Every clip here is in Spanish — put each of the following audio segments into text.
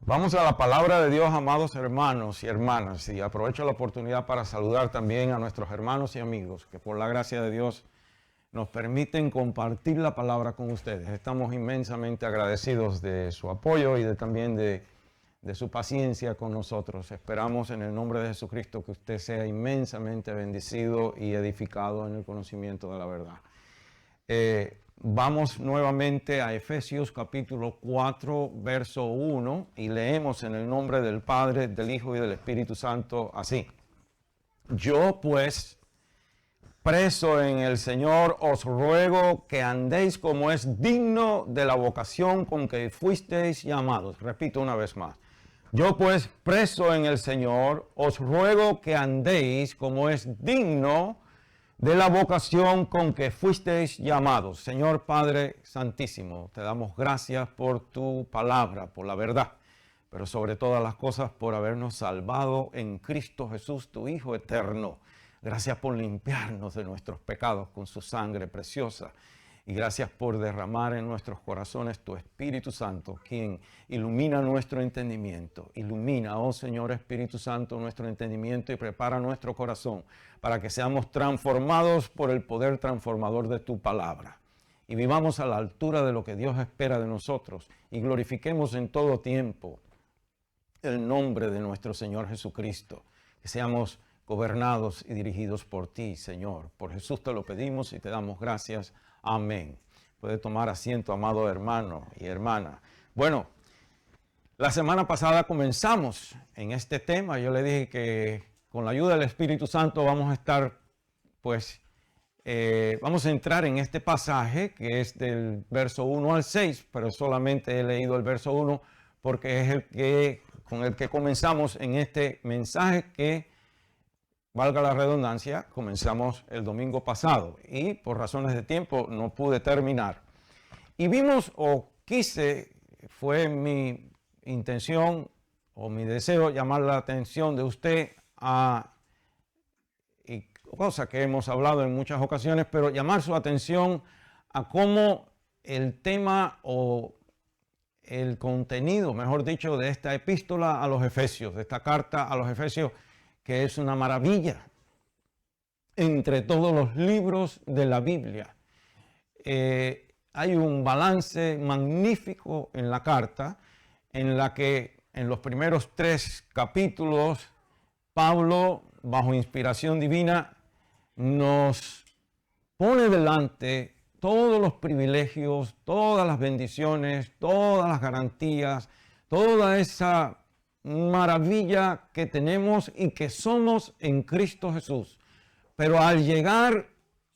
Vamos a la palabra de Dios, amados hermanos y hermanas, y aprovecho la oportunidad para saludar también a nuestros hermanos y amigos que por la gracia de Dios nos permiten compartir la palabra con ustedes. Estamos inmensamente agradecidos de su apoyo y también de su paciencia con nosotros. Esperamos en el nombre de Jesucristo que usted sea inmensamente bendecido y edificado en el conocimiento de la verdad. Vamos nuevamente a Efesios capítulo 4, verso 1 y leemos en el nombre del Padre, del Hijo y del Espíritu Santo así. Yo pues, preso en el Señor, os ruego que andéis como es digno de la vocación con que fuisteis llamados. Repito una vez más. Yo pues, preso en el Señor, os ruego que andéis como es digno de la vocación con que fuisteis llamados. Señor Padre Santísimo, te damos gracias por tu palabra, por la verdad, pero sobre todas las cosas por habernos salvado en Cristo Jesús, tu Hijo eterno. Gracias por limpiarnos de nuestros pecados con su sangre preciosa. Y gracias por derramar en nuestros corazones tu Espíritu Santo, quien ilumina nuestro entendimiento. Ilumina, oh Señor Espíritu Santo, nuestro entendimiento y prepara nuestro corazón para que seamos transformados por el poder transformador de tu palabra. Y vivamos a la altura de lo que Dios espera de nosotros y glorifiquemos en todo tiempo el nombre de nuestro Señor Jesucristo. Que seamos gobernados y dirigidos por ti, Señor. Por Jesús te lo pedimos y te damos gracias. Amén. Puede tomar asiento, amado hermano y hermana. Bueno, la semana pasada comenzamos en este tema. Yo le dije que con la ayuda del Espíritu Santo vamos a estar, vamos a entrar en este pasaje que es del verso 1 al 6, pero solamente he leído el verso 1 porque es el que con el que comenzamos en este mensaje que, valga la redundancia, comenzamos el domingo pasado y por razones de tiempo no pude terminar. Y vimos, fue mi intención o mi deseo llamar la atención de usted a, y cosa que hemos hablado en muchas ocasiones, pero llamar su atención a cómo el tema o el contenido, mejor dicho, de esta epístola a los Efesios, de esta carta a los Efesios, que es una maravilla entre todos los libros de la Biblia. Hay un balance magnífico en la carta, en la que en los primeros 3 capítulos, Pablo, bajo inspiración divina, nos pone delante todos los privilegios, todas las bendiciones, todas las garantías, toda esa maravilla que tenemos y que somos en Cristo Jesús. Pero al llegar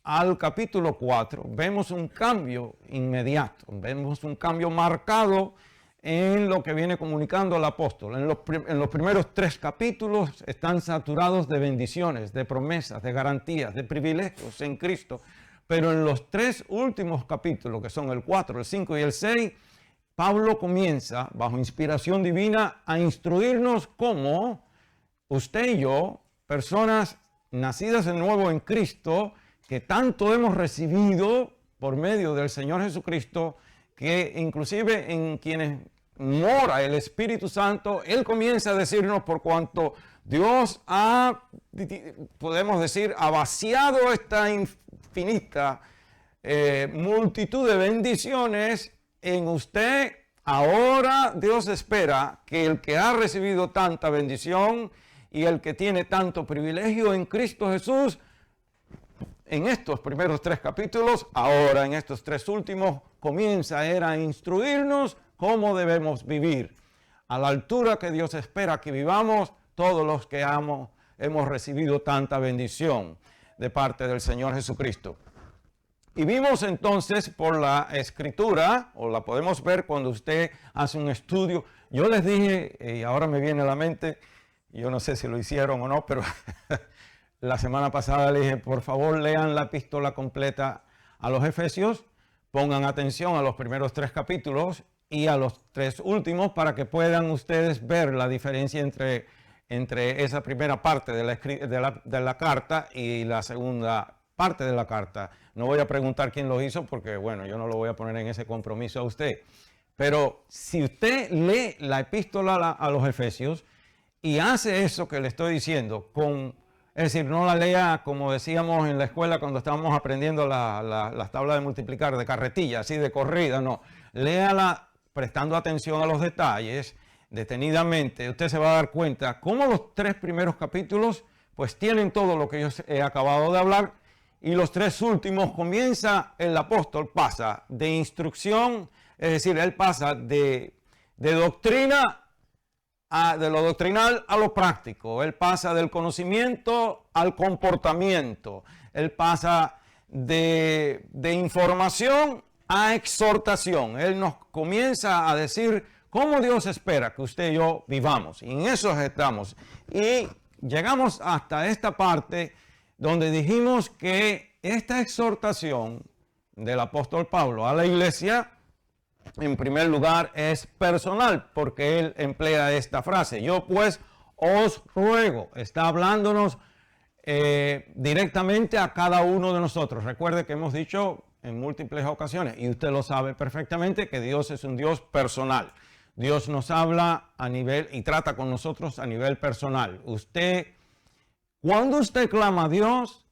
al capítulo 4 vemos un cambio inmediato, vemos un cambio marcado en lo que viene comunicando el apóstol. En los primeros 3 capítulos están saturados de bendiciones, de promesas, de garantías, de privilegios en Cristo. Pero en los 3 últimos capítulos, que son el 4, el 5 y el 6, Pablo comienza, bajo inspiración divina, a instruirnos cómo usted y yo, personas nacidas de nuevo en Cristo, que tanto hemos recibido por medio del Señor Jesucristo, que inclusive en quienes mora el Espíritu Santo, Él comienza a decirnos por cuanto Dios ha, podemos decir, ha vaciado esta infinita multitud de bendiciones en usted. Ahora Dios espera que el que ha recibido tanta bendición y el que tiene tanto privilegio en Cristo Jesús, en estos primeros 3 capítulos, ahora en estos 3 últimos, comienza a instruirnos cómo debemos vivir a la altura que Dios espera que vivamos todos los que hemos recibido tanta bendición de parte del Señor Jesucristo. Y vimos entonces por la escritura, o la podemos ver cuando usted hace un estudio. Yo les dije, y ahora me viene a la mente, yo no sé si lo hicieron o no, pero la semana pasada le dije, por favor lean la epístola completa a los Efesios, pongan atención a los primeros 3 capítulos y a los 3 últimos para que puedan ustedes ver la diferencia entre esa primera parte de la carta y la segunda parte de la carta. No voy a preguntar quién lo hizo porque, bueno, yo no lo voy a poner en ese compromiso a usted. Pero si usted lee la epístola a los Efesios y hace eso que le estoy diciendo, es decir, no la lea como decíamos en la escuela cuando estábamos aprendiendo las tablas de multiplicar de carretilla, así de corrida, no. Léala prestando atención a los detalles, detenidamente. Usted se va a dar cuenta cómo los 3 primeros capítulos pues tienen todo lo que yo he acabado de hablar, y los 3 últimos el apóstol pasa de instrucción, es decir, él pasa de doctrina, de lo doctrinal a lo práctico. Él pasa del conocimiento al comportamiento. Él pasa de información a exhortación. Él nos comienza a decir cómo Dios espera que usted y yo vivamos. Y en eso estamos. Y llegamos hasta esta parte donde dijimos que esta exhortación del apóstol Pablo a la iglesia, en primer lugar, es personal, porque él emplea esta frase: yo pues os ruego. Está hablándonos directamente a cada uno de nosotros. Recuerde que hemos dicho en múltiples ocasiones, y usted lo sabe perfectamente, que Dios es un Dios personal. Dios nos habla a nivel y trata con nosotros a nivel personal. Cuando usted clama a Dios,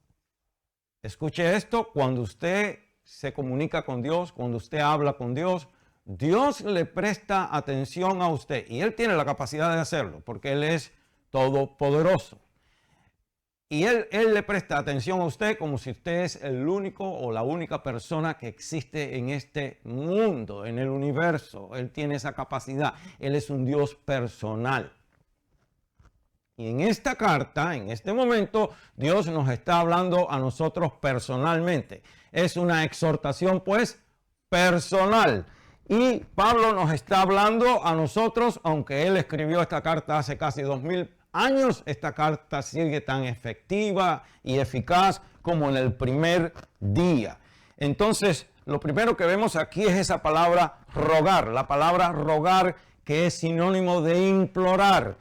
escuche esto, cuando usted se comunica con Dios, cuando usted habla con Dios, Dios le presta atención a usted, y Él tiene la capacidad de hacerlo porque Él es todopoderoso. Y él le presta atención a usted como si usted es el único o la única persona que existe en este mundo, en el universo. Él tiene esa capacidad. Él es un Dios personal. Y en esta carta, en este momento, Dios nos está hablando a nosotros personalmente. Es una exhortación, pues, personal. Y Pablo nos está hablando a nosotros, aunque él escribió esta carta hace casi 2000 años, esta carta sigue tan efectiva y eficaz como en el primer día. Entonces, lo primero que vemos aquí es esa palabra rogar, la palabra rogar, que es sinónimo de implorar,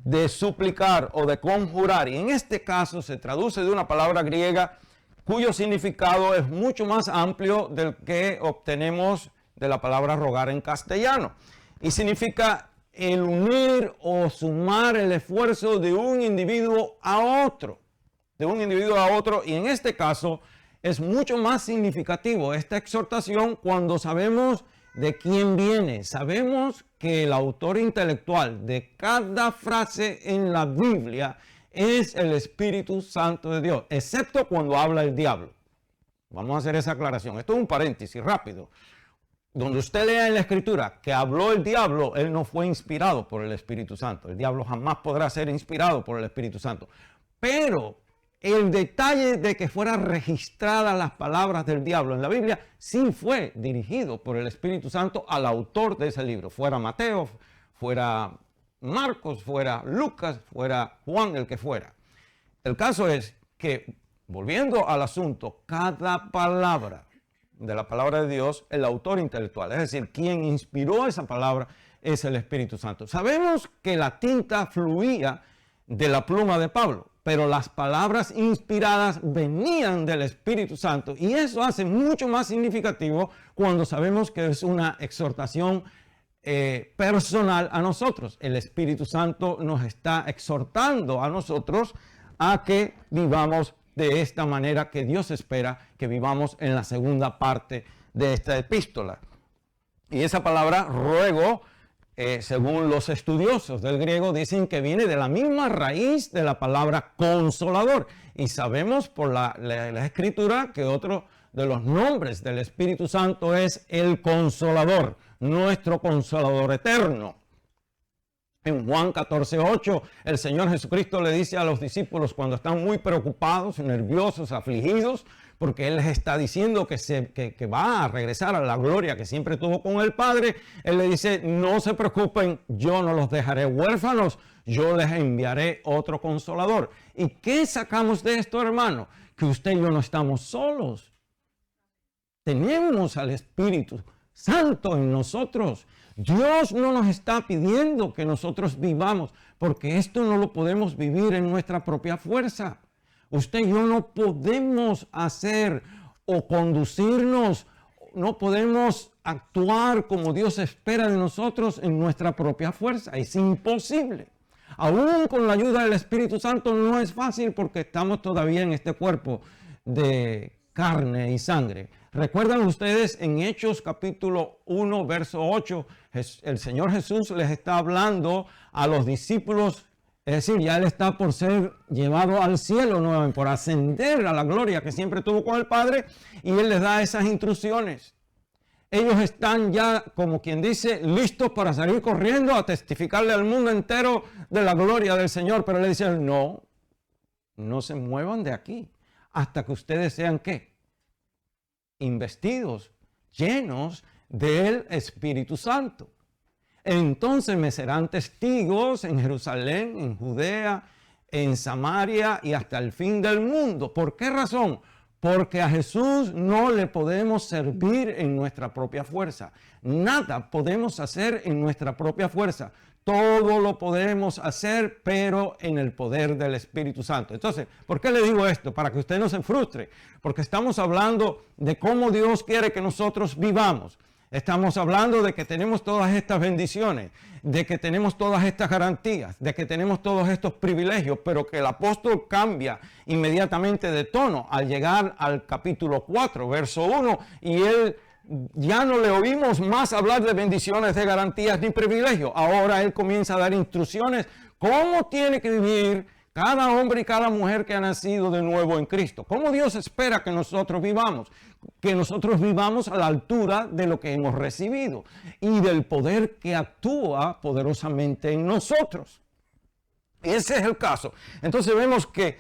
de suplicar o de conjurar. Y en este caso se traduce de una palabra griega cuyo significado es mucho más amplio del que obtenemos de la palabra rogar en castellano. Y significa el unir o sumar el esfuerzo de un individuo a otro. Y en este caso es mucho más significativo esta exhortación cuando sabemos de quién viene. Sabemos que el autor intelectual de cada frase en la Biblia es el Espíritu Santo de Dios, excepto cuando habla el diablo. Vamos a hacer esa aclaración. Esto es un paréntesis rápido. Donde usted lea en la Escritura que habló el diablo, él no fue inspirado por el Espíritu Santo. El diablo jamás podrá ser inspirado por el Espíritu Santo. Pero el detalle de que fueran registradas las palabras del diablo en la Biblia sí fue dirigido por el Espíritu Santo al autor de ese libro. Fuera Mateo, fuera Marcos, fuera Lucas, fuera Juan, el que fuera. El caso es que, volviendo al asunto, cada palabra de la palabra de Dios, el autor intelectual, es decir, quien inspiró esa palabra, es el Espíritu Santo. Sabemos que la tinta fluía de la pluma de Pablo, pero las palabras inspiradas venían del Espíritu Santo, y eso hace mucho más significativo cuando sabemos que es una exhortación personal a nosotros. El Espíritu Santo nos está exhortando a nosotros a que vivamos de esta manera que Dios espera que vivamos en la segunda parte de esta epístola. Y esa palabra ruego, según los estudiosos del griego, dicen que viene de la misma raíz de la palabra consolador. Y sabemos por la Escritura que otro de los nombres del Espíritu Santo es el Consolador, nuestro Consolador eterno. En Juan 14:8, el Señor Jesucristo le dice a los discípulos cuando están muy preocupados, nerviosos, afligidos, porque Él les está diciendo que va a regresar a la gloria que siempre tuvo con el Padre. Él le dice, no se preocupen, yo no los dejaré huérfanos, yo les enviaré otro consolador. ¿Y qué sacamos de esto, hermano? Que usted y yo no estamos solos. Tenemos al Espíritu Santo en nosotros. Dios no nos está pidiendo que nosotros vivamos, porque esto no lo podemos vivir en nuestra propia fuerza. Usted y yo no podemos hacer o conducirnos no podemos actuar como Dios espera de nosotros en nuestra propia fuerza. Es imposible. Aún con la ayuda del Espíritu Santo no es fácil porque estamos todavía en este cuerpo de carne y sangre. ¿Recuerdan ustedes en Hechos capítulo 1, verso 8? El Señor Jesús les está hablando a los discípulos, es decir, ya Él está por ser llevado al cielo nuevamente, por ascender a la gloria que siempre tuvo con el Padre, y Él les da esas instrucciones. Ellos están ya, como quien dice, listos para salir corriendo a testificarle al mundo entero de la gloria del Señor, pero le dicen, no se muevan de aquí hasta que ustedes sean, ¿qué? Investidos, llenos del Espíritu Santo. Entonces me serán testigos en Jerusalén, en Judea, en Samaria y hasta el fin del mundo. ¿Por qué razón? Porque a Jesús no le podemos servir en nuestra propia fuerza. Nada podemos hacer en nuestra propia fuerza. Todo lo podemos hacer, pero en el poder del Espíritu Santo. Entonces, ¿por qué le digo esto? Para que usted no se frustre. Porque estamos hablando de cómo Dios quiere que nosotros vivamos. Estamos hablando de que tenemos todas estas bendiciones, de que tenemos todas estas garantías, de que tenemos todos estos privilegios, pero que el apóstol cambia inmediatamente de tono al llegar al capítulo 4, verso 1, y él ya no le oímos más hablar de bendiciones, de garantías ni privilegios. Ahora él comienza a dar instrucciones cómo tiene que vivir cada hombre y cada mujer que ha nacido de nuevo en Cristo. ¿Cómo Dios espera que nosotros vivamos? Que nosotros vivamos a la altura de lo que hemos recibido y del poder que actúa poderosamente en nosotros. Ese es el caso. Entonces vemos que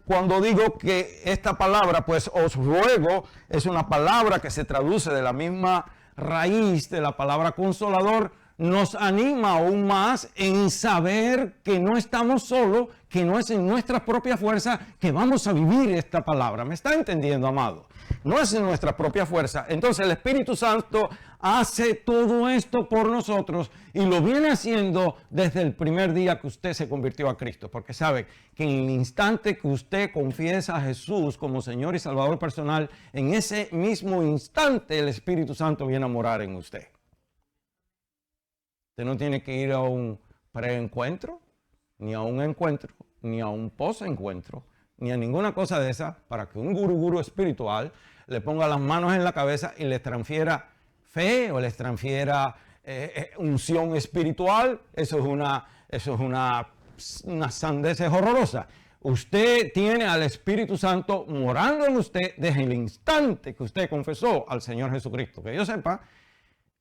cuando digo que esta palabra, pues os ruego, es una palabra que se traduce de la misma raíz de la palabra consolador, nos anima aún más en saber que no estamos solos, que no es en nuestra propia fuerza que vamos a vivir esta palabra. ¿Me está entendiendo, amado? No es en nuestra propia fuerza. Entonces el Espíritu Santo hace todo esto por nosotros y lo viene haciendo desde el primer día que usted se convirtió a Cristo. Porque sabe que en el instante que usted confiesa a Jesús como Señor y Salvador personal, en ese mismo instante el Espíritu Santo viene a morar en usted. Usted no tiene que ir a un preencuentro, ni a un encuentro, ni a un posencuentro, ni a ninguna cosa de esa, para que un gurú espiritual le ponga las manos en la cabeza y les transfiera fe o les transfiera unción espiritual. Eso es una sandez horrorosa. Usted tiene al Espíritu Santo morando en usted desde el instante que usted confesó al Señor Jesucristo. Que yo sepa,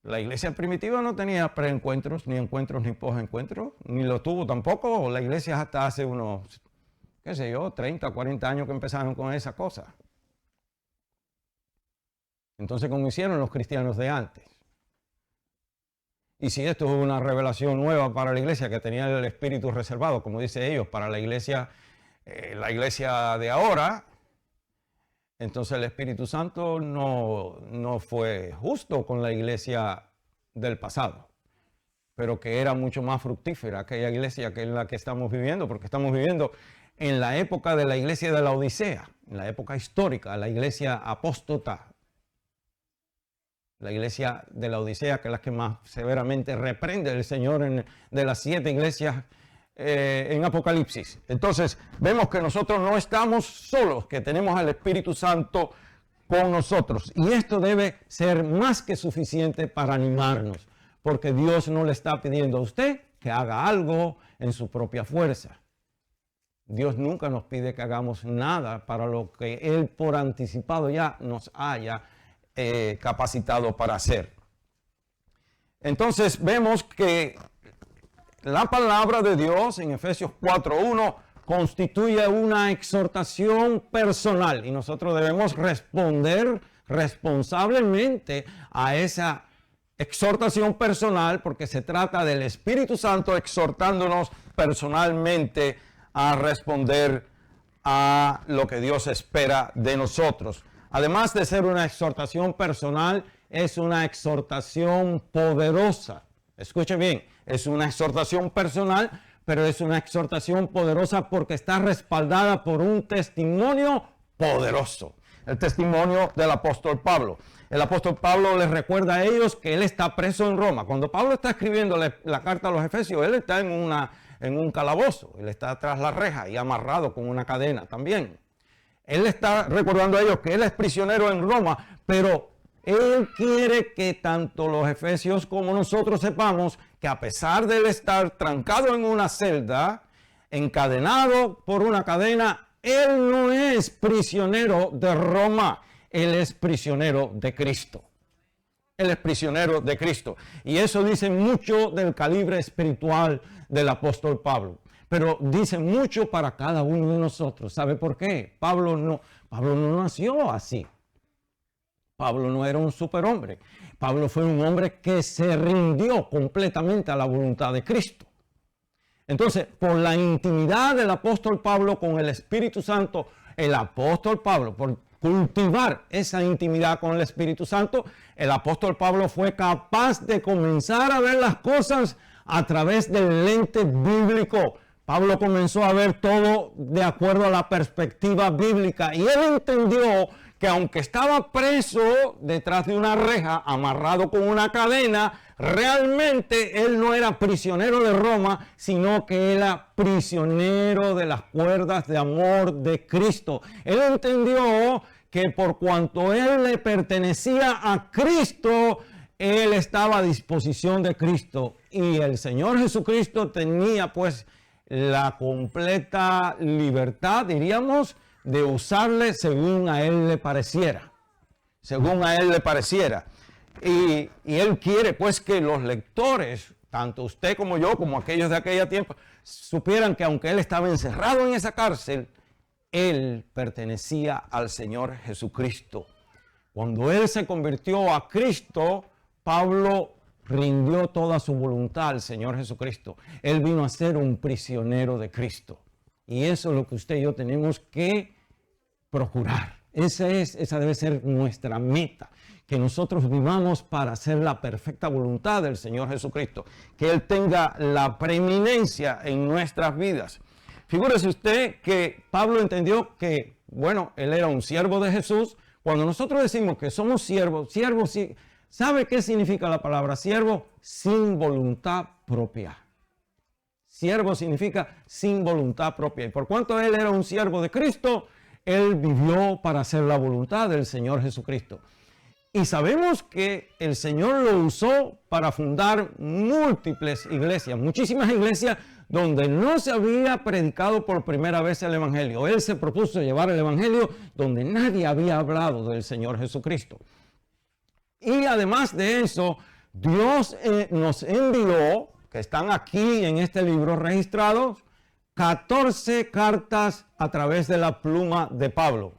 la iglesia primitiva no tenía preencuentros, ni encuentros, ni posencuentros, ni lo tuvo tampoco. La iglesia hasta hace unos, 30, 40 años que empezaron con esa cosa. Entonces, ¿cómo hicieron los cristianos de antes? Y si esto es una revelación nueva para la iglesia que tenía el espíritu reservado, como dice ellos, para la iglesia de ahora, entonces el Espíritu Santo no fue justo con la iglesia del pasado, pero que era mucho más fructífera aquella iglesia que en la que estamos viviendo, porque estamos viviendo en la época de la iglesia de la Odisea, en la época histórica, la iglesia apóstata, la iglesia de la Odisea, que es la que más severamente reprende el Señor de las 7 iglesias en Apocalipsis. Entonces vemos que nosotros no estamos solos, que tenemos al Espíritu Santo con nosotros. Y esto debe ser más que suficiente para animarnos, porque Dios no le está pidiendo a usted que haga algo en su propia fuerza. Dios nunca nos pide que hagamos nada para lo que Él por anticipado ya nos haya capacitado para hacer. Entonces vemos que la palabra de Dios en Efesios 4:1 constituye una exhortación personal y nosotros debemos responder responsablemente a esa exhortación personal porque se trata del Espíritu Santo exhortándonos personalmente a responder a lo que Dios espera de nosotros. Además de ser una exhortación personal, es una exhortación poderosa. Escuche bien, es una exhortación personal, pero es una exhortación poderosa porque está respaldada por un testimonio poderoso. el testimonio del apóstol Pablo. El apóstol Pablo les recuerda a ellos que él está preso en Roma. Cuando Pablo está escribiendo la carta a los Efesios, él está en un calabozo, él está tras la reja y amarrado con una cadena también. Él está recordando a ellos que él es prisionero en Roma, pero él quiere que tanto los efesios como nosotros sepamos que a pesar de él estar trancado en una celda, encadenado por una cadena, él no es prisionero de Roma, él es prisionero de Cristo. Él es prisionero de Cristo. Y eso dice mucho del calibre espiritual del apóstol Pablo. Pero dice mucho para cada uno de nosotros. ¿Sabe por qué? Pablo no nació así. Pablo no era un superhombre. Pablo fue un hombre que se rindió completamente a la voluntad de Cristo. Entonces, por la intimidad del apóstol Pablo con el Espíritu Santo, el apóstol Pablo, por cultivar esa intimidad con el Espíritu Santo, el apóstol Pablo fue capaz de comenzar a ver las cosas a través del lente bíblico. Pablo comenzó a ver todo de acuerdo a la perspectiva bíblica y él entendió que aunque estaba preso detrás de una reja, amarrado con una cadena, realmente él no era prisionero de Roma, sino que era prisionero de las cuerdas de amor de Cristo. Él entendió que por cuanto él le pertenecía a Cristo, él estaba a disposición de Cristo. Y el Señor Jesucristo tenía pues la completa libertad, diríamos, de usarle según a él le pareciera. Según a él le pareciera. Y él quiere pues que los lectores, tanto usted como yo, como aquellos de aquella tiempo, supieran que aunque él estaba encerrado en esa cárcel, él pertenecía al Señor Jesucristo. Cuando él se convirtió a Cristo, Pablo rindió toda su voluntad al Señor Jesucristo. Él vino a ser un prisionero de Cristo. Y eso es lo que usted y yo tenemos que procurar. Esa debe ser nuestra meta. Que nosotros vivamos para hacer la perfecta voluntad del Señor Jesucristo. Que Él tenga la preeminencia en nuestras vidas. Figúrese usted que Pablo entendió que, bueno, él era un siervo de Jesús. Cuando nosotros decimos que somos siervos, ¿sabe qué significa la palabra siervo? Sin voluntad propia. Siervo significa sin voluntad propia. Y por cuanto él era un siervo de Cristo, él vivió para hacer la voluntad del Señor Jesucristo. Y sabemos que el Señor lo usó para fundar múltiples iglesias, muchísimas iglesias donde no se había predicado por primera vez el Evangelio. Él se propuso llevar el Evangelio donde nadie había hablado del Señor Jesucristo. Y además de eso, Dios nos envió, que están aquí en este libro registrados, 14 cartas a través de la pluma de Pablo.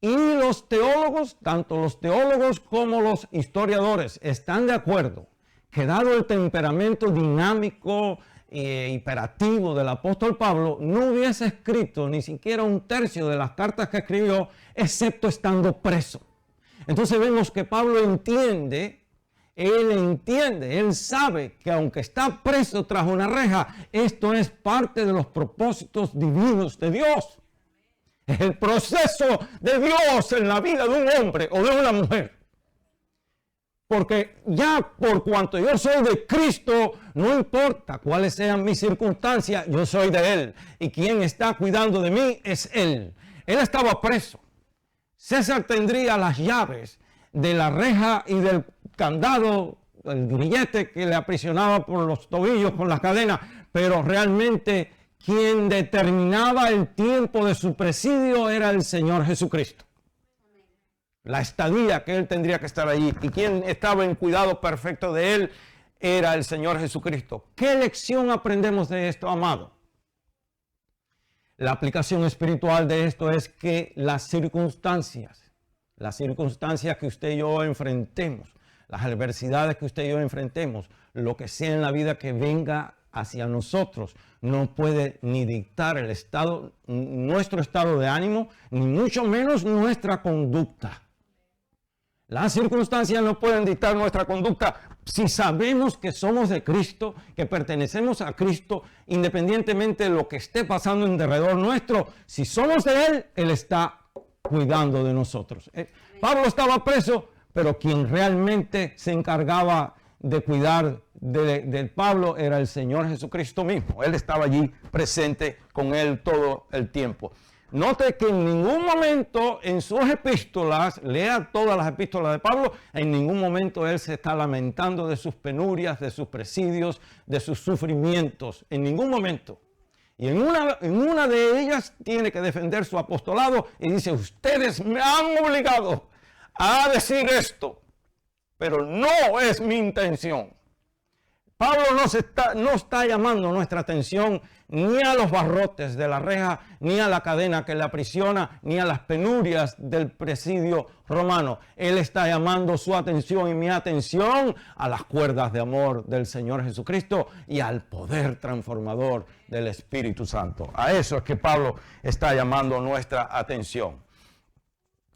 Y los teólogos, tanto los teólogos como los historiadores, están de acuerdo que dado el temperamento dinámico e hiperactivo del apóstol Pablo, no hubiese escrito ni siquiera un tercio de las cartas que escribió, excepto estando preso. Entonces vemos que Pablo entiende, él sabe que aunque está preso tras una reja, esto es parte de los propósitos divinos de Dios. Es el proceso de Dios en la vida de un hombre o de una mujer. Porque ya por cuanto yo soy de Cristo, no importa cuáles sean mis circunstancias, yo soy de Él. Y quien está cuidando de mí es Él. Él estaba preso. César tendría las llaves de la reja y del candado, el grillete que le aprisionaba por los tobillos con las cadenas, pero realmente quien determinaba el tiempo de su presidio era el Señor Jesucristo. La estadía que él tendría que estar allí y quien estaba en cuidado perfecto de él era el Señor Jesucristo. ¿Qué lección aprendemos de esto, amado? La aplicación espiritual de esto es que las circunstancias que usted y yo enfrentemos, las adversidades que usted y yo enfrentemos, lo que sea en la vida que venga hacia nosotros, no puede ni dictar nuestro estado de ánimo, ni mucho menos nuestra conducta. Las circunstancias no pueden dictar nuestra conducta si sabemos que somos de Cristo, que pertenecemos a Cristo, independientemente de lo que esté pasando en derredor nuestro. Si somos de Él, Él está cuidando de nosotros. Pablo estaba preso, pero quien realmente se encargaba de cuidar del Pablo era el Señor Jesucristo mismo. Él estaba allí presente con él todo el tiempo. Note que en ningún momento en sus epístolas, lea todas las epístolas de Pablo, en ningún momento él se está lamentando de sus penurias, de sus presidios, de sus sufrimientos. En ningún momento. Y en una de ellas tiene que defender su apostolado y dice, ustedes me han obligado a decir esto, pero no es mi intención. Pablo no está llamando nuestra atención ni a los barrotes de la reja, ni a la cadena que le aprisiona, ni a las penurias del presidio romano. Él está llamando su atención y mi atención a las cuerdas de amor del Señor Jesucristo y al poder transformador del Espíritu Santo. A eso es que Pablo está llamando nuestra atención.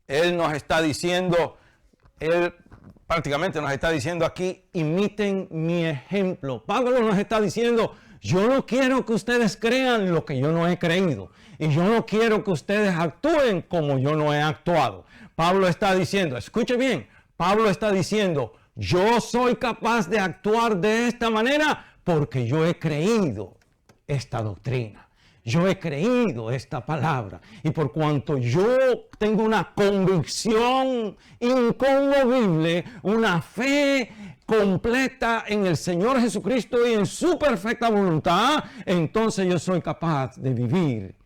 Él nos está diciendo, prácticamente nos está diciendo aquí, imiten mi ejemplo. Pablo nos está diciendo, yo no quiero que ustedes crean lo que yo no he creído. Y yo no quiero que ustedes actúen como yo no he actuado. Pablo está diciendo, escuche bien, Pablo está diciendo, yo soy capaz de actuar de esta manera porque yo he creído esta doctrina. Yo he creído esta palabra y por cuanto yo tengo una convicción inconmovible, una fe completa en el Señor Jesucristo y en su perfecta voluntad, entonces yo soy capaz de vivir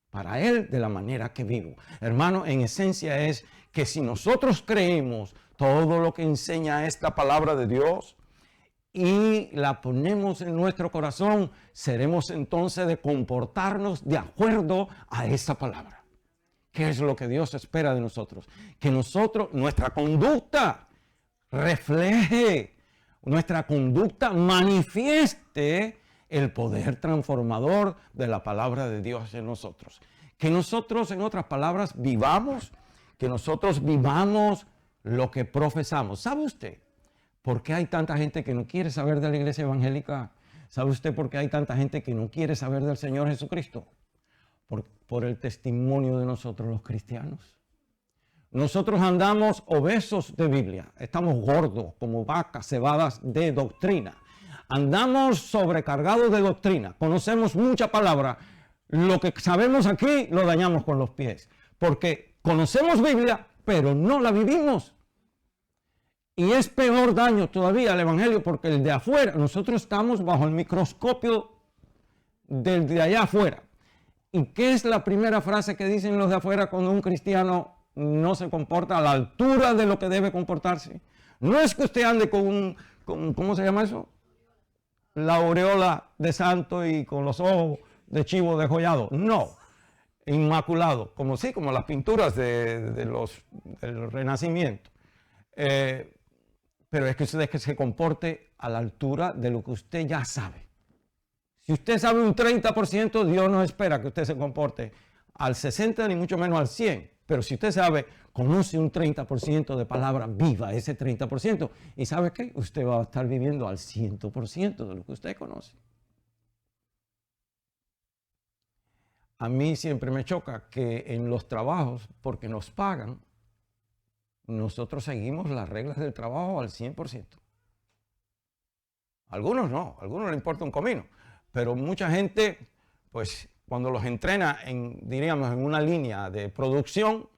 para Él de la manera que vivo. Hermano, en esencia es que si nosotros creemos todo lo que enseña esta palabra de Dios, y la ponemos en nuestro corazón, seremos entonces de comportarnos de acuerdo a esa palabra. ¿Qué es lo que Dios espera de nosotros? Que nuestra conducta refleje, nuestra conducta manifieste el poder transformador de la palabra de Dios en nosotros. Que nosotros, en otras palabras, vivamos lo que profesamos. ¿Sabe usted por qué hay tanta gente que no quiere saber de la iglesia evangélica? ¿Sabe usted por qué hay tanta gente que no quiere saber del Señor Jesucristo? Por el testimonio de nosotros los cristianos. Nosotros andamos obesos de Biblia, estamos gordos como vacas cebadas de doctrina. Andamos sobrecargados de doctrina, conocemos mucha palabra. Lo que sabemos aquí lo dañamos con los pies, porque conocemos Biblia, pero no la vivimos. Y es peor daño todavía al evangelio porque el de afuera, nosotros estamos bajo el microscopio del de allá afuera. ¿Y qué es la primera frase que dicen los de afuera cuando un cristiano no se comporta a la altura de lo que debe comportarse? No es que usted ande con ¿cómo se llama eso? La aureola de santo y con los ojos de chivo degollado. No, inmaculado, como las pinturas del Renacimiento. Pero es que usted se comporte a la altura de lo que usted ya sabe. Si usted sabe un 30%, Dios no espera que usted se comporte al 60% ni mucho menos al 100%. Pero si usted conoce un 30% de palabra viva, ese 30%, ¿y sabe qué? Usted va a estar viviendo al 100% de lo que usted conoce. A mí siempre me choca que en los trabajos, porque nos pagan, nosotros seguimos las reglas del trabajo al 100%. Algunos no, a algunos les importa un comino, pero mucha gente, pues cuando los entrena diríamos, en una línea de producción,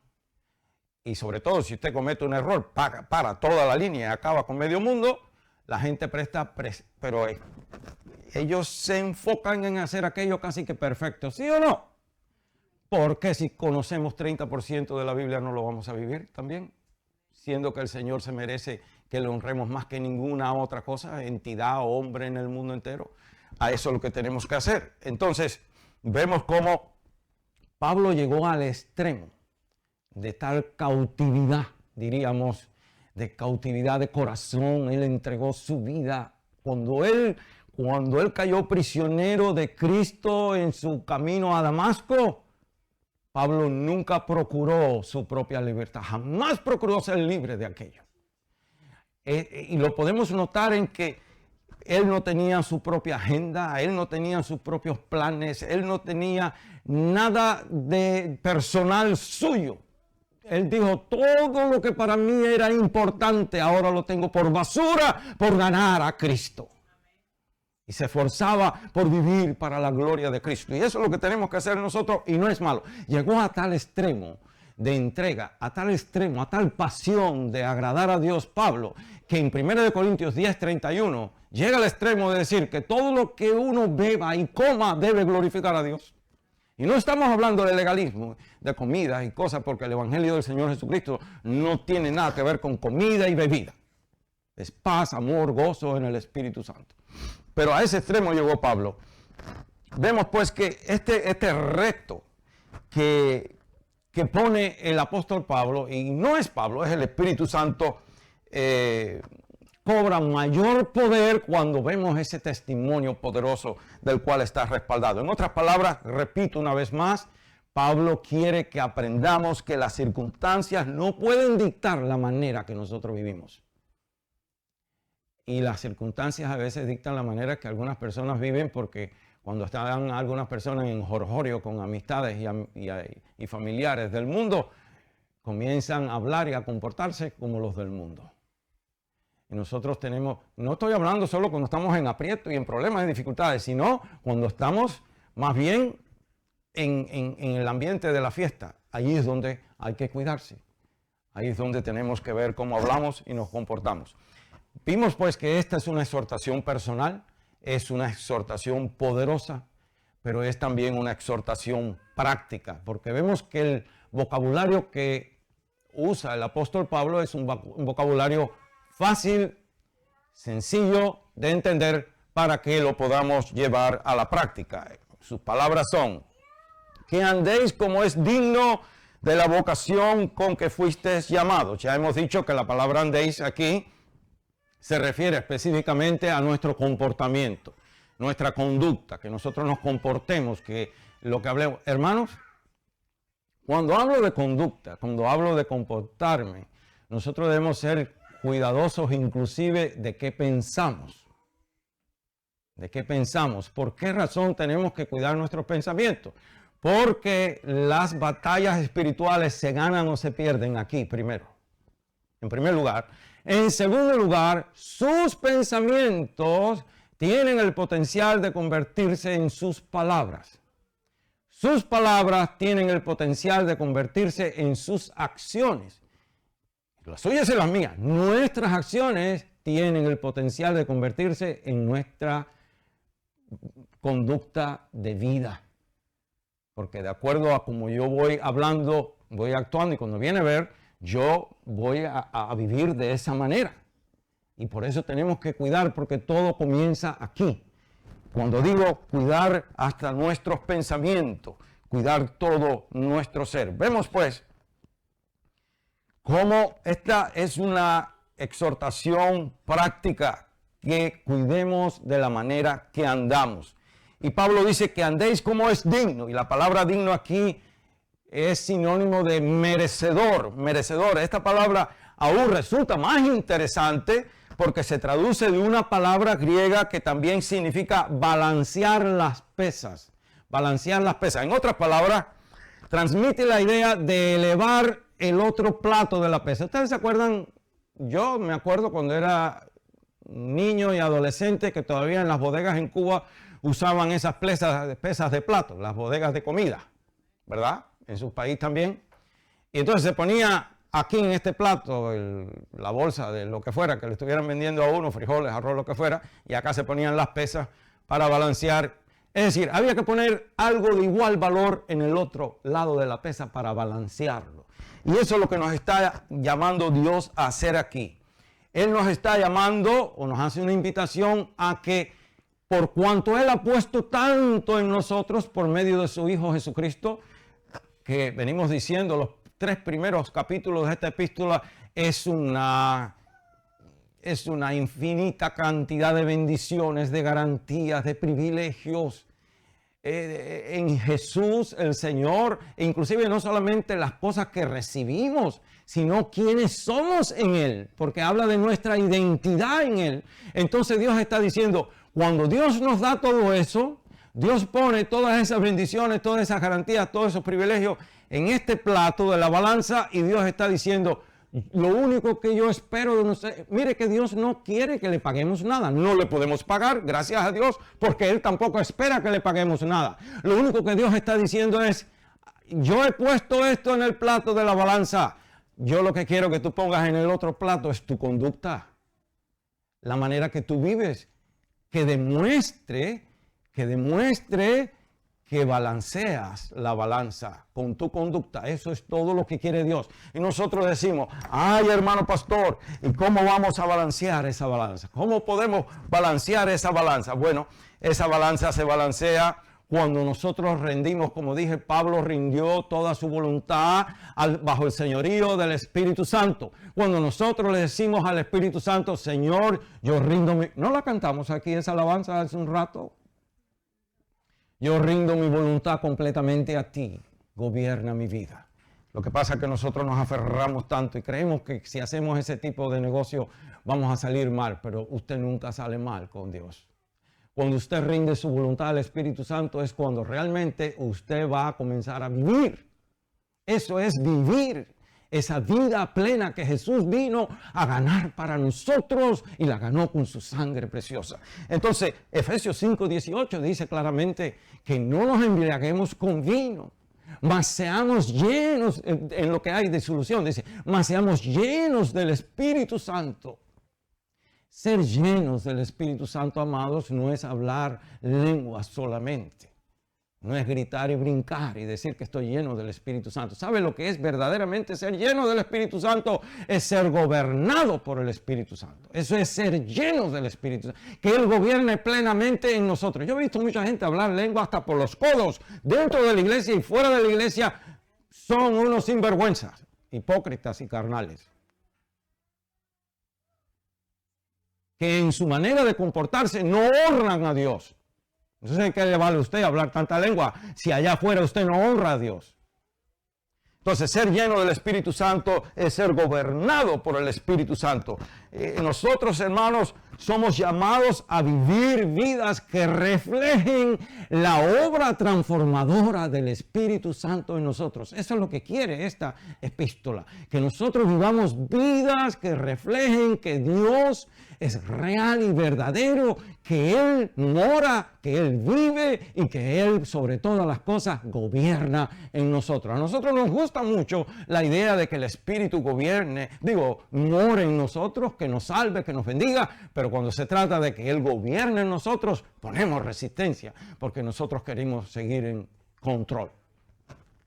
y sobre todo si usted comete un error, para toda la línea y acaba con medio mundo, la gente pero ellos se enfocan en hacer aquello casi que perfecto, ¿sí o no? Porque si conocemos 30% de la Biblia no lo vamos a vivir también, siendo que el Señor se merece que le honremos más que ninguna otra cosa, entidad o hombre en el mundo entero. A eso es lo que tenemos que hacer. Entonces, vemos cómo Pablo llegó al extremo de tal cautividad, diríamos, de cautividad de corazón. Él entregó su vida. Cuando él cayó prisionero de Cristo en su camino a Damasco, Pablo nunca procuró su propia libertad, jamás procuró ser libre de aquello. Y lo podemos notar en que él no tenía su propia agenda, él no tenía sus propios planes, él no tenía nada de personal suyo. Él dijo, todo lo que para mí era importante, ahora lo tengo por basura, por ganar a Cristo. Y se esforzaba por vivir para la gloria de Cristo. Y eso es lo que tenemos que hacer nosotros, y no es malo. Llegó a tal extremo de entrega, a tal extremo, a tal pasión de agradar a Dios, Pablo, que en 1 Corintios 10:31 llega al extremo de decir que todo lo que uno beba y coma debe glorificar a Dios. Y no estamos hablando de legalismo, de comida y cosas, porque el Evangelio del Señor Jesucristo no tiene nada que ver con comida y bebida. Es paz, amor, gozo en el Espíritu Santo. Pero a ese extremo llegó Pablo. Vemos pues que este reto que pone el apóstol Pablo, y no es Pablo, es el Espíritu Santo, cobra mayor poder cuando vemos ese testimonio poderoso del cual está respaldado. En otras palabras, repito una vez más, Pablo quiere que aprendamos que las circunstancias no pueden dictar la manera que nosotros vivimos. Y las circunstancias a veces dictan la manera que algunas personas viven, porque cuando están algunas personas en jorjorio con amistades y familiares del mundo, comienzan a hablar y a comportarse como los del mundo. Y nosotros tenemos, no estoy hablando solo cuando estamos en aprieto y en problemas y dificultades, sino cuando estamos más bien en el ambiente de la fiesta. Allí es donde hay que cuidarse. Ahí es donde tenemos que ver cómo hablamos y nos comportamos. Vimos pues que esta es una exhortación personal, es una exhortación poderosa, pero es también una exhortación práctica, porque vemos que el vocabulario que usa el apóstol Pablo es un vocabulario fácil, sencillo de entender para que lo podamos llevar a la práctica. Sus palabras son: que andéis como es digno de la vocación con que fuisteis llamados. Ya hemos dicho que la palabra andéis aquí se refiere específicamente a nuestro comportamiento, nuestra conducta, que nosotros nos comportemos, que lo que hablemos. Hermanos, cuando hablo de conducta, cuando hablo de comportarme, nosotros debemos ser cuidadosos inclusive de qué pensamos. ¿De qué pensamos? ¿Por qué razón tenemos que cuidar nuestros pensamientos? Porque las batallas espirituales se ganan o se pierden aquí primero. En primer lugar. En segundo lugar, sus pensamientos tienen el potencial de convertirse en sus palabras. Sus palabras tienen el potencial de convertirse en sus acciones. Las suyas y las mías. Nuestras acciones tienen el potencial de convertirse en nuestra conducta de vida. Porque de acuerdo a como yo voy hablando, voy actuando, y cuando viene a ver, yo voy a vivir de esa manera. Y por eso tenemos que cuidar, porque todo comienza aquí. Cuando digo cuidar hasta nuestros pensamientos, cuidar todo nuestro ser. Vemos pues cómo esta es una exhortación práctica, que cuidemos de la manera que andamos. Y Pablo dice que andéis como es digno, y la palabra digno aquí es sinónimo de merecedor, merecedor. Esta palabra aún resulta más interesante porque se traduce de una palabra griega que también significa balancear las pesas. Balancear las pesas. En otras palabras, transmite la idea de elevar el otro plato de la pesa. ¿Ustedes se acuerdan? Yo me acuerdo cuando era niño y adolescente que todavía en las bodegas en Cuba usaban esas pesas de plato, las bodegas de comida, ¿verdad? En su país también. Y entonces se ponía aquí en este plato la bolsa de lo que fuera que le estuvieran vendiendo a uno, frijoles, arroz, lo que fuera, y acá se ponían las pesas para balancear. Es decir, había que poner algo de igual valor en el otro lado de la pesa para balancearlo. Y eso es lo que nos está llamando Dios a hacer aquí. Él nos está llamando o nos hace una invitación a que, por cuanto Él ha puesto tanto en nosotros por medio de su Hijo Jesucristo, que venimos diciendo los 3 primeros capítulos de esta epístola, es una infinita cantidad de bendiciones, de garantías, de privilegios en Jesús el Señor, e inclusive no solamente las cosas que recibimos, sino quienes somos en Él, porque habla de nuestra identidad en Él. Entonces Dios está diciendo, cuando Dios nos da todo eso, Dios pone todas esas bendiciones, todas esas garantías, todos esos privilegios en este plato de la balanza y Dios está diciendo, lo único que yo espero de nosotros, mire que Dios no quiere que le paguemos nada, no le podemos pagar, gracias a Dios, porque Él tampoco espera que le paguemos nada. Lo único que Dios está diciendo es, yo he puesto esto en el plato de la balanza, yo lo que quiero que tú pongas en el otro plato es tu conducta, la manera que tú vives, que demuestre que balanceas la balanza con tu conducta. Eso es todo lo que quiere Dios. Y nosotros decimos, ay hermano pastor, ¿y cómo vamos a balancear esa balanza? ¿Cómo podemos balancear esa balanza? Bueno, esa balanza se balancea cuando nosotros rendimos, como dije, Pablo rindió toda su voluntad bajo el señorío del Espíritu Santo. Cuando nosotros le decimos al Espíritu Santo, Señor, yo rindo mi... ¿No la cantamos aquí esa alabanza hace un rato? Yo rindo mi voluntad completamente a ti, gobierna mi vida. Lo que pasa es que nosotros nos aferramos tanto y creemos que si hacemos ese tipo de negocio vamos a salir mal, pero usted nunca sale mal con Dios. Cuando usted rinde su voluntad al Espíritu Santo es cuando realmente usted va a comenzar a vivir. Eso es vivir esa vida plena que Jesús vino a ganar para nosotros y la ganó con su sangre preciosa. Entonces, Efesios 5:18 dice claramente que no nos embriaguemos con vino, mas seamos llenos, en lo que hay de solución, dice, mas seamos llenos del Espíritu Santo. Ser llenos del Espíritu Santo, amados, no es hablar lenguas solamente. No es gritar y brincar y decir que estoy lleno del Espíritu Santo. ¿Sabe lo que es verdaderamente ser lleno del Espíritu Santo? Es ser gobernado por el Espíritu Santo. Eso es ser lleno del Espíritu Santo. Que Él gobierne plenamente en nosotros. Yo he visto mucha gente hablar lengua hasta por los codos. Dentro de la iglesia y fuera de la iglesia son unos sinvergüenzas, hipócritas y carnales. Que en su manera de comportarse no honran a Dios. Entonces, ¿qué le vale a usted hablar tanta lengua si allá afuera usted no honra a Dios? Entonces, ser lleno del Espíritu Santo es ser gobernado por el Espíritu Santo. Nosotros, hermanos, somos llamados a vivir vidas que reflejen la obra transformadora del Espíritu Santo en nosotros. Eso es lo que quiere esta epístola. Que nosotros vivamos vidas que reflejen que Dios es real y verdadero, que Él mora, que Él vive y que Él sobre todas las cosas gobierna en nosotros. A nosotros nos gusta mucho la idea de que el Espíritu more en nosotros, que nos salve, que nos bendiga, pero cuando se trata de que Él gobierne en nosotros, ponemos resistencia, porque nosotros queremos seguir en control.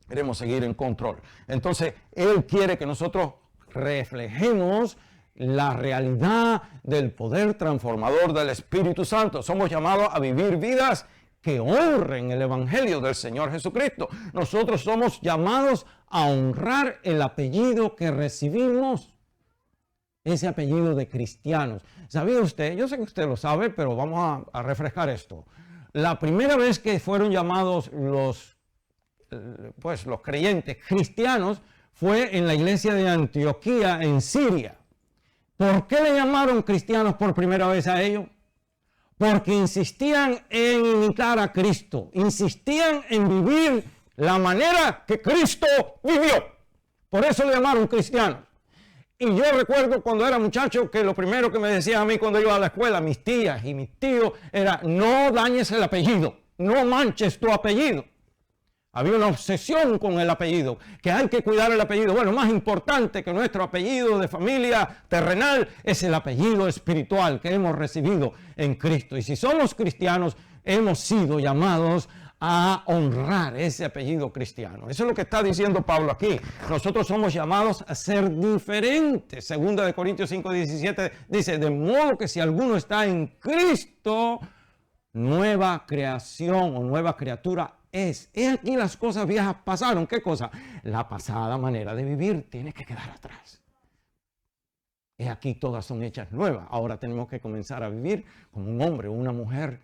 Queremos seguir en control. Entonces, Él quiere que nosotros reflejemos la realidad del poder transformador del Espíritu Santo. Somos llamados a vivir vidas que honren el Evangelio del Señor Jesucristo. Nosotros somos llamados a honrar el apellido que recibimos, ese apellido de cristianos. ¿Sabía usted? Yo sé que usted lo sabe, pero vamos a refrescar esto. La primera vez que fueron llamados los creyentes cristianos fue en la iglesia de Antioquía, en Siria. ¿Por qué le llamaron cristianos por primera vez a ellos? Porque insistían en imitar a Cristo, insistían en vivir la manera que Cristo vivió. Por eso le llamaron cristianos. Y yo recuerdo cuando era muchacho que lo primero que me decían a mí cuando iba a la escuela, mis tías y mis tíos, era no dañes el apellido, no manches tu apellido. Había una obsesión con el apellido, que hay que cuidar el apellido. Bueno, más importante que nuestro apellido de familia terrenal es el apellido espiritual que hemos recibido en Cristo. Y si somos cristianos, hemos sido llamados a honrar ese apellido cristiano. Eso es lo que está diciendo Pablo aquí. Nosotros somos llamados a ser diferentes. Segunda de Corintios 5:17 dice, de modo que si alguno está en Cristo, nueva creación o nueva criatura es. He aquí las cosas viejas pasaron. ¿Qué cosa? La pasada manera de vivir tiene que quedar atrás. He aquí todas son hechas nuevas. Ahora tenemos que comenzar a vivir como un hombre o una mujer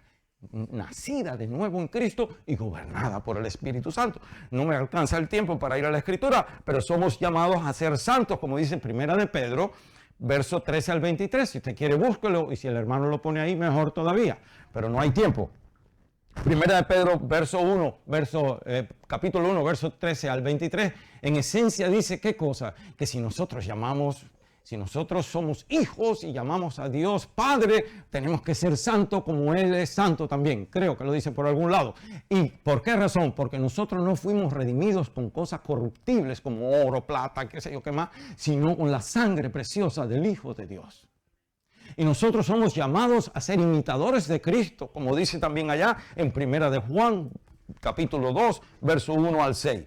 nacida de nuevo en Cristo y gobernada por el Espíritu Santo. No me alcanza el tiempo para ir a la Escritura, pero somos llamados a ser santos, como dice Primera de Pedro, verso 13 al 23. Si usted quiere, búsquelo, y si el hermano lo pone ahí, mejor todavía, pero no hay tiempo. Primera de Pedro, capítulo 1, verso 13 al 23, en esencia dice ¿qué cosa? Que si nosotros somos hijos y llamamos a Dios Padre, tenemos que ser santos como Él es santo también. Creo que lo dice por algún lado. ¿Y por qué razón? Porque nosotros no fuimos redimidos con cosas corruptibles como oro, plata, qué sé yo qué más, sino con la sangre preciosa del Hijo de Dios. Y nosotros somos llamados a ser imitadores de Cristo, como dice también allá en Primera de Juan, capítulo 2, verso 1 al 6.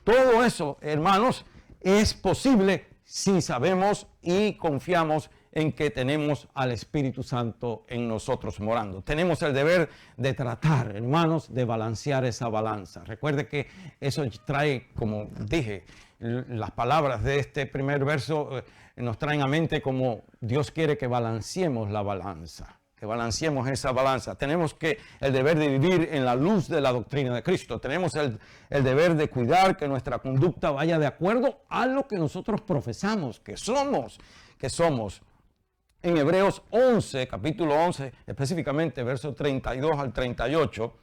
Todo eso, hermanos, es posible si sabemos y confiamos en que tenemos al Espíritu Santo en nosotros morando. Tenemos el deber de tratar, hermanos, de balancear esa balanza. Recuerde que eso trae, como dije, las palabras de este primer verso nos traen a mente como Dios quiere que balanceemos la balanza, que balanceemos esa balanza. Tenemos el deber de vivir en la luz de la doctrina de Cristo. Tenemos el deber de cuidar que nuestra conducta vaya de acuerdo a lo que nosotros profesamos, que somos. En Hebreos 11, capítulo 11, específicamente versos 32 al 38,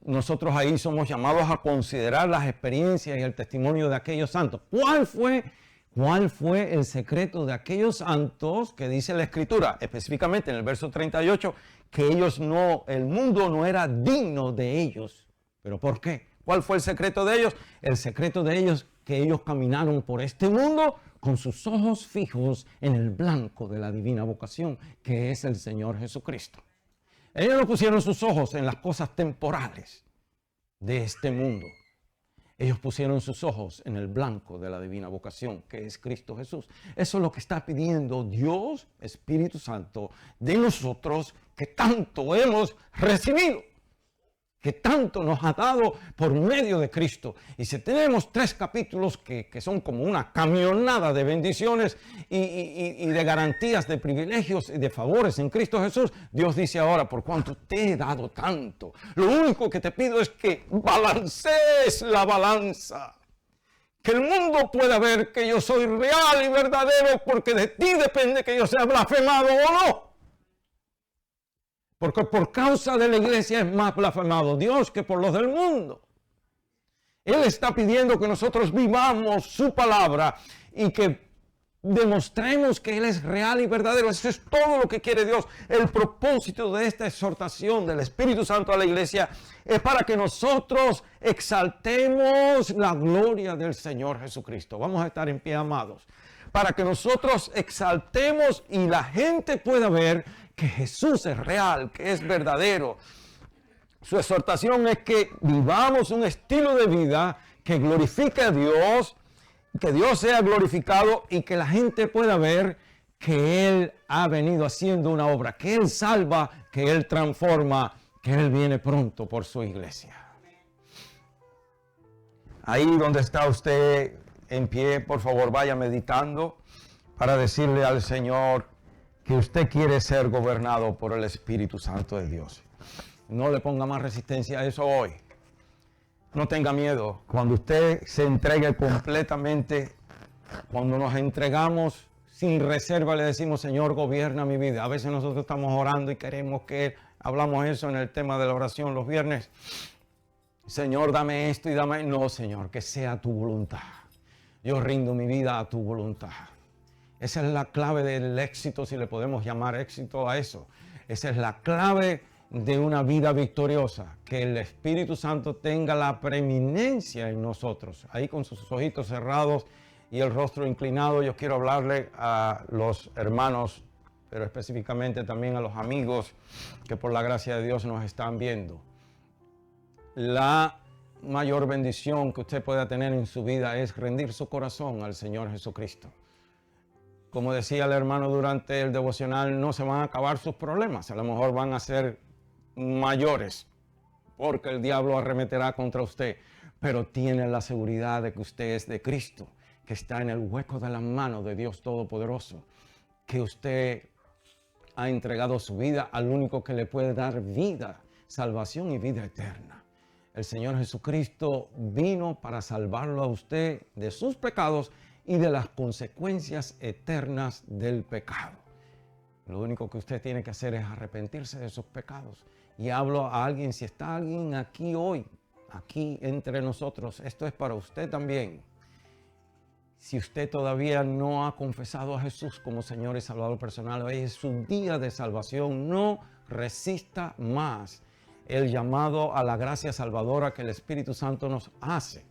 nosotros ahí somos llamados a considerar las experiencias y el testimonio de aquellos santos. ¿Cuál fue el secreto de aquellos santos que dice la Escritura? Específicamente en el verso 38, que el mundo no era digno de ellos. ¿Pero por qué? ¿Cuál fue el secreto de ellos? El secreto de ellos que ellos caminaron por este mundo con sus ojos fijos en el blanco de la divina vocación, que es el Señor Jesucristo. Ellos no pusieron sus ojos en las cosas temporales de este mundo. Ellos pusieron sus ojos en el blanco de la divina vocación, que es Cristo Jesús. Eso es lo que está pidiendo Dios, Espíritu Santo, de nosotros que tanto hemos recibido, que tanto nos ha dado por medio de Cristo. Y si tenemos 3 capítulos que son como una camionada de bendiciones y de garantías, de privilegios y de favores en Cristo Jesús, Dios dice ahora, por cuanto te he dado tanto, lo único que te pido es que balancees la balanza. Que el mundo pueda ver que yo soy real y verdadero, porque de ti depende que yo sea blasfemado o no. Porque por causa de la iglesia es más blasfemado Dios que por los del mundo. Él está pidiendo que nosotros vivamos su palabra y que demostremos que Él es real y verdadero. Eso es todo lo que quiere Dios. El propósito de esta exhortación del Espíritu Santo a la iglesia es para que nosotros exaltemos la gloria del Señor Jesucristo. Vamos a estar en pie, amados. Para que nosotros exaltemos y la gente pueda ver que Jesús es real, que es verdadero. Su exhortación es que vivamos un estilo de vida que glorifique a Dios, que Dios sea glorificado y que la gente pueda ver que Él ha venido haciendo una obra, que Él salva, que Él transforma, que Él viene pronto por su iglesia. Ahí donde está usted en pie, por favor, vaya meditando para decirle al Señor que usted quiere ser gobernado por el Espíritu Santo de Dios. No le ponga más resistencia a eso hoy. No tenga miedo. Cuando usted se entregue completamente, cuando nos entregamos sin reserva, le decimos, Señor, gobierna mi vida. A veces nosotros estamos orando y queremos que hablamos eso en el tema de la oración los viernes. Señor, dame esto y dame... No, Señor, que sea tu voluntad. Yo rindo mi vida a tu voluntad. Esa es la clave del éxito, si le podemos llamar éxito a eso. Esa es la clave de una vida victoriosa, que el Espíritu Santo tenga la preeminencia en nosotros. Ahí con sus ojitos cerrados y el rostro inclinado, yo quiero hablarle a los hermanos, pero específicamente también a los amigos que por la gracia de Dios nos están viendo. La mayor bendición que usted pueda tener en su vida es rendir su corazón al Señor Jesucristo. Como decía el hermano durante el devocional, no se van a acabar sus problemas, a lo mejor van a ser mayores, porque el diablo arremeterá contra usted, pero tiene la seguridad de que usted es de Cristo, que está en el hueco de la mano de Dios Todopoderoso, que usted ha entregado su vida al único que le puede dar vida, salvación y vida eterna. El Señor Jesucristo vino para salvarlo a usted de sus pecados y de las consecuencias eternas del pecado. Lo único que usted tiene que hacer es arrepentirse de sus pecados. Y hablo a alguien, si está alguien aquí hoy, aquí entre nosotros, esto es para usted también. Si usted todavía no ha confesado a Jesús como Señor y Salvador personal, hoy es su día de salvación. No resista más el llamado a la gracia salvadora que el Espíritu Santo nos hace.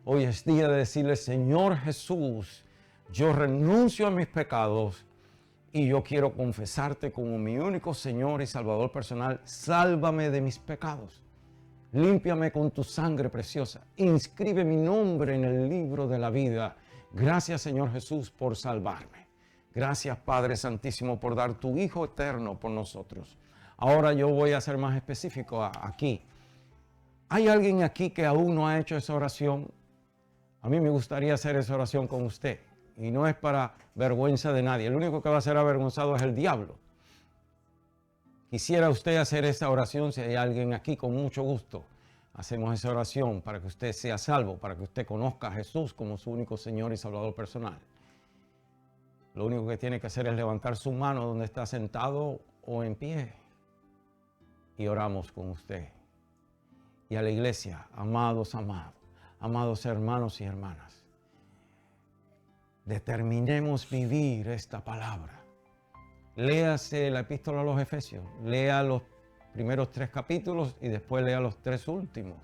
Hoy es día de decirle, Señor Jesús, yo renuncio a mis pecados y yo quiero confesarte como mi único Señor y Salvador personal. Sálvame de mis pecados. Límpiame con tu sangre preciosa. Inscribe mi nombre en el libro de la vida. Gracias, Señor Jesús, por salvarme. Gracias, Padre Santísimo, por dar tu Hijo eterno por nosotros. Ahora yo voy a ser más específico aquí. ¿Hay alguien aquí que aún no ha hecho esa oración? A mí me gustaría hacer esa oración con usted. Y no es para vergüenza de nadie. El único que va a ser avergonzado es el diablo. Quisiera usted hacer esa oración. Si hay alguien aquí, con mucho gusto hacemos esa oración para que usted sea salvo, para que usted conozca a Jesús como su único Señor y Salvador personal. Lo único que tiene que hacer es levantar su mano donde está sentado o en pie y oramos con usted. Y a la iglesia, amados hermanos y hermanas, determinemos vivir esta palabra. Léase la epístola a los Efesios, lea los primeros 3 capítulos y después lea los 3 últimos.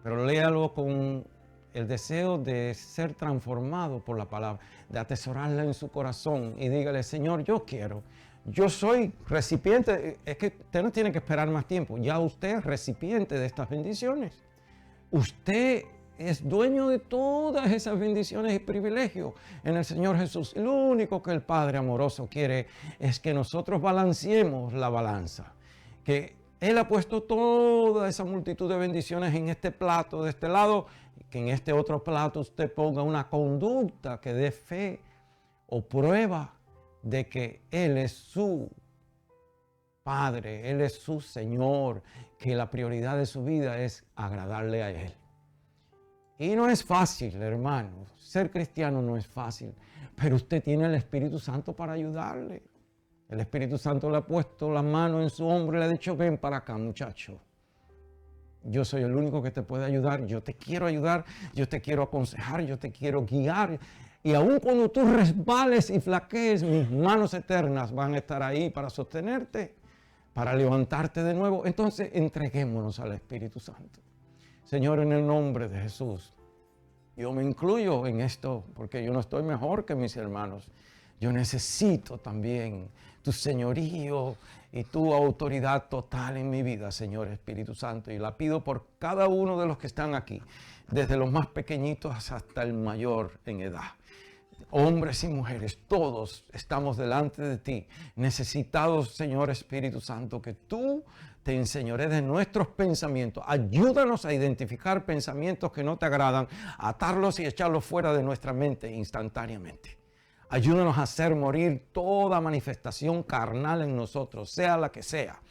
Pero léalo con el deseo de ser transformado por la palabra, de atesorarla en su corazón y dígale, Señor, yo soy recipiente. Es que usted no tiene que esperar más tiempo, ya usted es recipiente de estas bendiciones. Usted es dueño de todas esas bendiciones y privilegios en el Señor Jesús. Lo único que el Padre amoroso quiere es que nosotros balanceemos la balanza. Que Él ha puesto toda esa multitud de bendiciones en este plato de este lado, que en este otro plato usted ponga una conducta que dé fe o prueba de que Él es su Padre, Él es su Señor, que la prioridad de su vida es agradarle a Él. Y no es fácil, hermanos, ser cristiano no es fácil, pero usted tiene el Espíritu Santo para ayudarle. El Espíritu Santo le ha puesto la mano en su hombro y le ha dicho, ven para acá, muchacho. Yo soy el único que te puede ayudar, yo te quiero ayudar, yo te quiero aconsejar, yo te quiero guiar. Y aun cuando tú resbales y flaquees, mis manos eternas van a estar ahí para sostenerte, para levantarte de nuevo. Entonces, entreguémonos al Espíritu Santo. Señor, en el nombre de Jesús, yo me incluyo en esto porque yo no estoy mejor que mis hermanos. Yo necesito también tu señorío y tu autoridad total en mi vida, Señor Espíritu Santo. Y la pido por cada uno de los que están aquí, desde los más pequeñitos hasta el mayor en edad. Hombres y mujeres, todos estamos delante de ti, necesitados, Señor Espíritu Santo, que tú te enseñores de nuestros pensamientos. Ayúdanos a identificar pensamientos que no te agradan, a atarlos y echarlos fuera de nuestra mente instantáneamente. Ayúdanos a hacer morir toda manifestación carnal en nosotros, sea la que sea.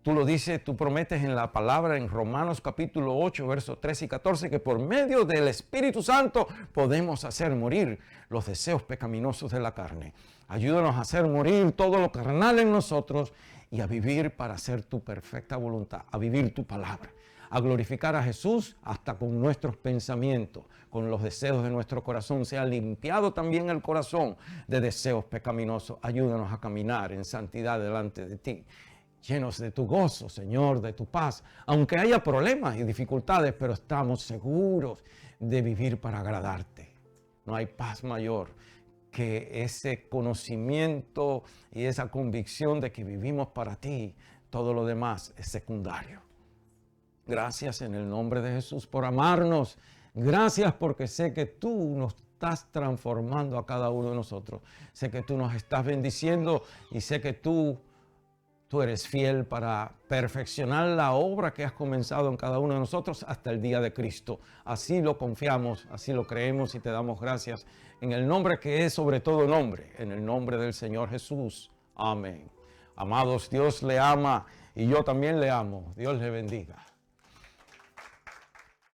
Tú lo dices, tú prometes en la palabra en Romanos capítulo 8, versos 13 y 14, que por medio del Espíritu Santo podemos hacer morir los deseos pecaminosos de la carne. Ayúdanos a hacer morir todo lo carnal en nosotros y a vivir para hacer tu perfecta voluntad, a vivir tu palabra, a glorificar a Jesús hasta con nuestros pensamientos, con los deseos de nuestro corazón. Sea limpiado también el corazón de deseos pecaminosos. Ayúdanos a caminar en santidad delante de ti, llenos de tu gozo, Señor, de tu paz, aunque haya problemas y dificultades, pero estamos seguros de vivir para agradarte. No hay paz mayor que ese conocimiento y esa convicción de que vivimos para ti. Todo lo demás es secundario. Gracias en el nombre de Jesús por amarnos. Gracias porque sé que tú nos estás transformando a cada uno de nosotros. Sé que tú nos estás bendiciendo y sé que tú eres fiel para perfeccionar la obra que has comenzado en cada uno de nosotros hasta el día de Cristo. Así lo confiamos, así lo creemos y te damos gracias en el nombre que es sobre todo nombre, en el nombre del Señor Jesús. Amén. Amados, Dios le ama y yo también le amo. Dios le bendiga.